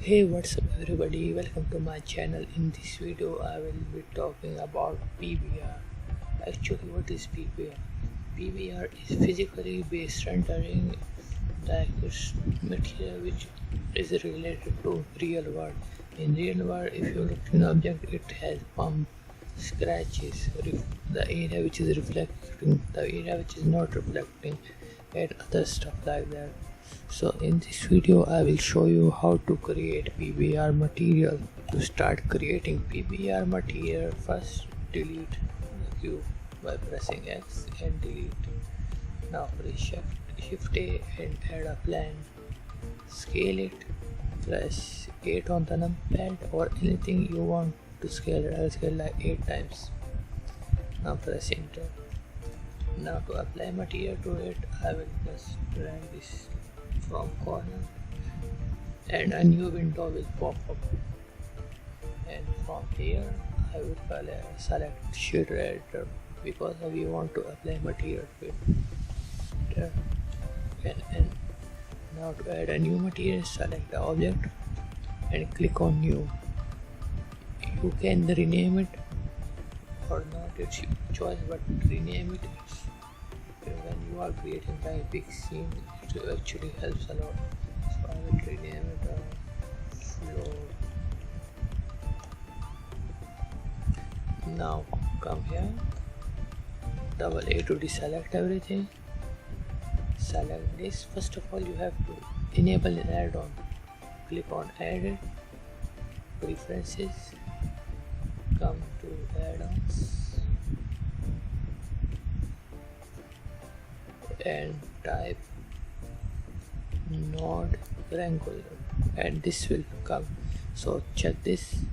Hey, what's up everybody, welcome to my channel. In this video I will be talking about PBR. Actually, what is PBR? PBR is physically based rendering, like it's material which is related to real world. In real world, if you look at an object, it has bump, scratches, the area which is reflecting, the area which is not reflecting, and other stuff like that. So in this video I will show you how to create PBR material. To start creating PBR material, first delete the cube by pressing X and delete. Now press Shift A and add a plane. Scale it, press 8 on the numpad or anything you want to scale it. I will scale like 8 times. Now press enter. Now to apply material to it, I will just drag this from corner and a new window will pop up, and from here I will select shader editor because we want to apply material to it. And now to add a new material, select the object and click on new. You can rename it or not, it's your choice, but rename it. When you are creating a big scene, it actually helps a lot. So I will rename it floor. Now come here, double A to deselect everything. Select this. First of all, you have to enable an add-on. Click on Edit, Preferences, come to Add-ons and type node rectangular, and this will come. So check this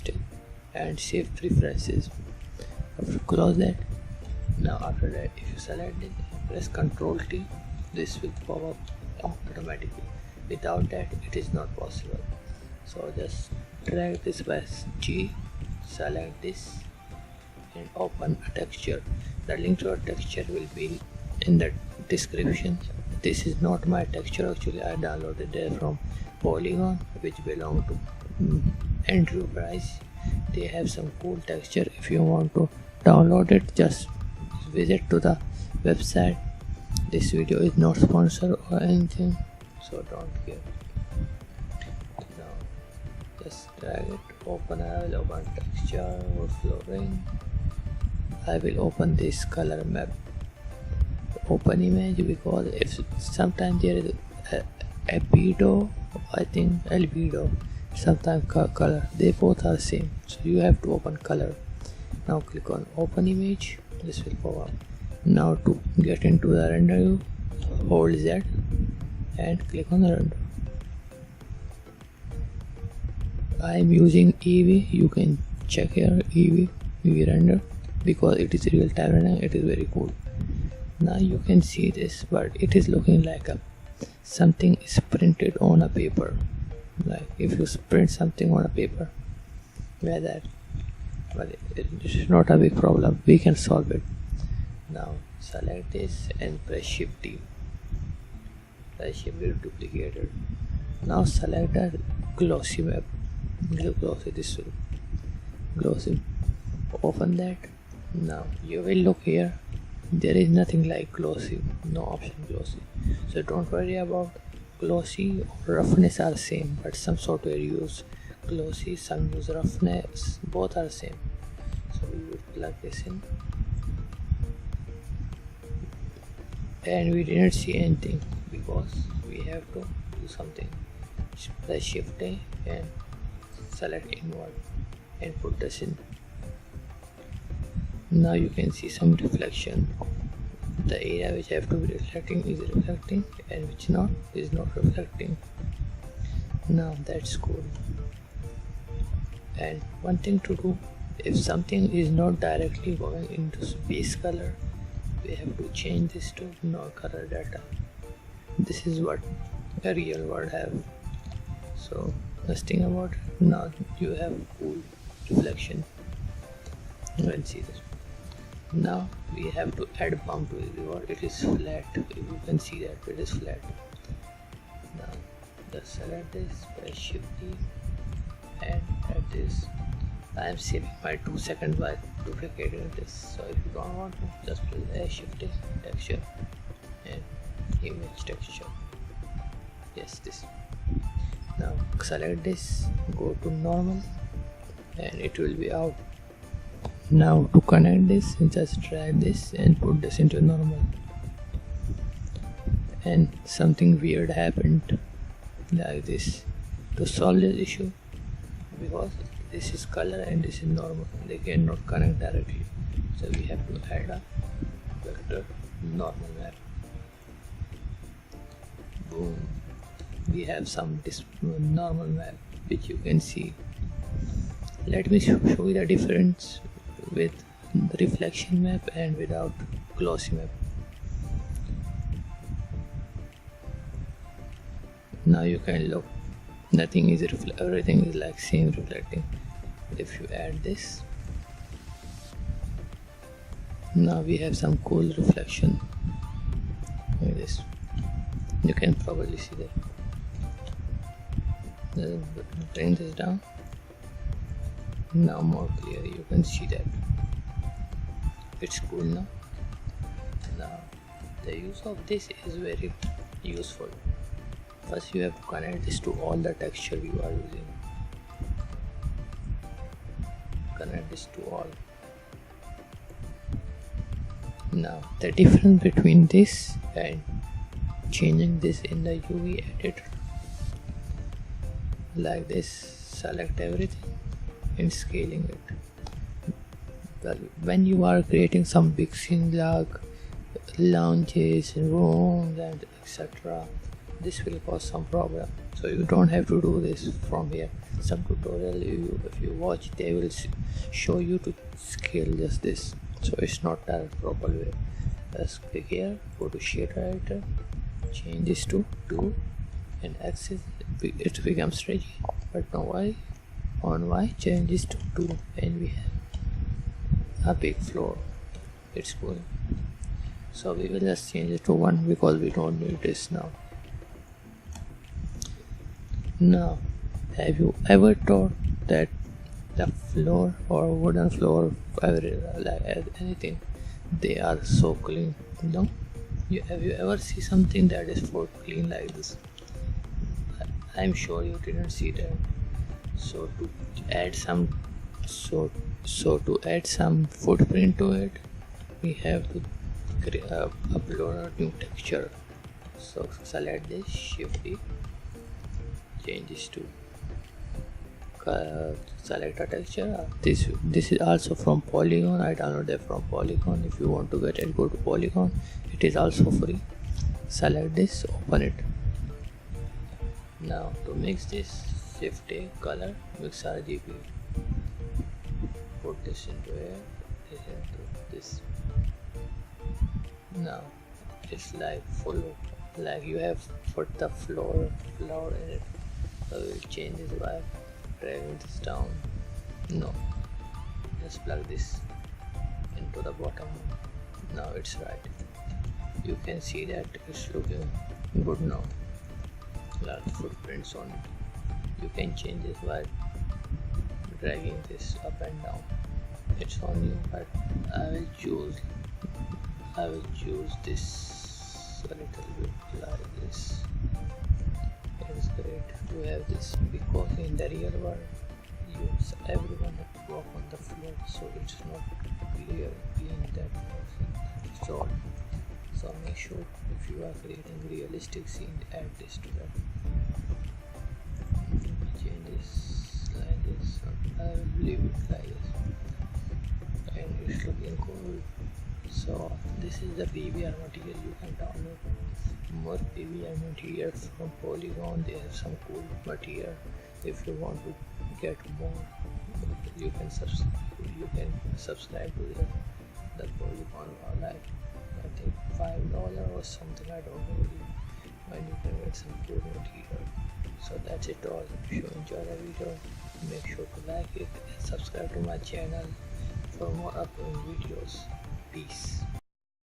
thing and save preferences. After close that, now after that if you select it, press Ctrl T, this will pop up automatically. Without that it is not possible. So just drag this by G, select this and open a texture. The link to a texture will be in the description. This is not my texture, actually I downloaded it from Polygon, which belong to Andrew Price. They have some cool texture. If you want to download it, just visit to the website. This video is not sponsored or anything, so don't care. Now just drag it, open. I will open texture or flooring. I will open this color map, open image, because if sometimes there is albedo, I think albedo, sometimes color, they both are same, so you have to open color. Now click on open image, this will pop up. Now to get into the render view, hold Z and click on the render. I am using EV, you can check here EV render, because it is real time rendering. It is very cool. Now you can see this, but it is looking like something is printed on a paper. Like if you print something on a paper like that, but it is not a big problem, we can solve it. Now select this and press Shift D. Press Shift D to duplicate it. Now select the glossy map. Glossy, this will glossy. Open that. Now you will look here, there is nothing like glossy, no option glossy. So don't worry about glossy or roughness are same, but some software use glossy, some use roughness, both are same. So we will plug this in, and we didn't see anything because we have to do something. Press Shift A and select inward and put this in. Now you can see some reflection. The area which I have to be reflecting is reflecting, and which not is not reflecting. Now that's cool. And one thing to do, if something is not directly going into base color, we have to change this to no color data. This is what the real world have. So let's think about it. Now you have cool reflection. You can see this. Now we have to add bump to it because it is flat. You can see that it is flat. Now just select this, press Shift D and add this. I am saving my 2 seconds by duplicating this, so if you don't want to, just press Shift D, texture and image texture. Yes, this. Now select this, go to normal and it will be out. Now to connect this, just drag this and put this into normal. And something weird happened like this. To solve this issue, because this is color and this is normal, they cannot connect directly, so we have to add a vector normal map. Boom, we have some normal map which you can see. Let me show you the difference with the reflection map and without glossy map. Now you can look, nothing is everything is like same reflecting. If you add this, now we have some cool reflection like this. You can probably see that. Bring this down. Now more clear, you can see that it's cool now. Now the use of this is very useful. First you have to connect this to all the texture you are using. Connect this to all. Now the difference between this and changing this in the UV editor, like this, select everything and scaling it. Well, when you are creating some big scene like lounges, rooms and etc., this will cause some problem, so you don't have to do this from here. Some tutorial if you watch, they will show you to scale just this, so it's not a proper way. Just click here, go to ShareAlike, change this to 2 and axis, it becomes stretchy, but no why, on Y change this to 2 and we have a big floor. It's cool. So we will just change it to 1 because we don't need this now. Now, have you ever thought that the floor or wooden floor, like anything, they are so clean? No? Have you ever see something that is so clean like this? I'm sure you didn't see that. So to add some footprint to it, we have to upload a new texture. So select this, Shift D, change this to select a texture. This is also from Polygon. I downloaded it from Polygon. If you want to get it, go to Polygon. It is also free. Select this, open it. Now to mix this, Shift A, color, mix RGB. Put this into here, this into this. Now it's like full, like you have put the floor in it. So we'll change this by dragging this down. No, just plug this into the bottom. Now it's right. You can see that it's looking good now. Large footprints on it. You can change this by dragging this up and down. It's on you, but I will choose this a little bit like this. It's great to have this because in the real world everyone has to walk on the floor, so it's not clean that it's all. So make sure if you are creating realistic scene, add this to that. Change this like this. I will leave it like this, and it's looking cool. So this is the PBR material. You can download more PBR material from Polygon. They have some cool material. If you want to get more, you can subscribe to the Polygon or like I think $5 or something, I don't know, and you can get some cool material. So that's it all. If you enjoy the video, make sure to like it and subscribe to my channel for more upcoming videos. Peace.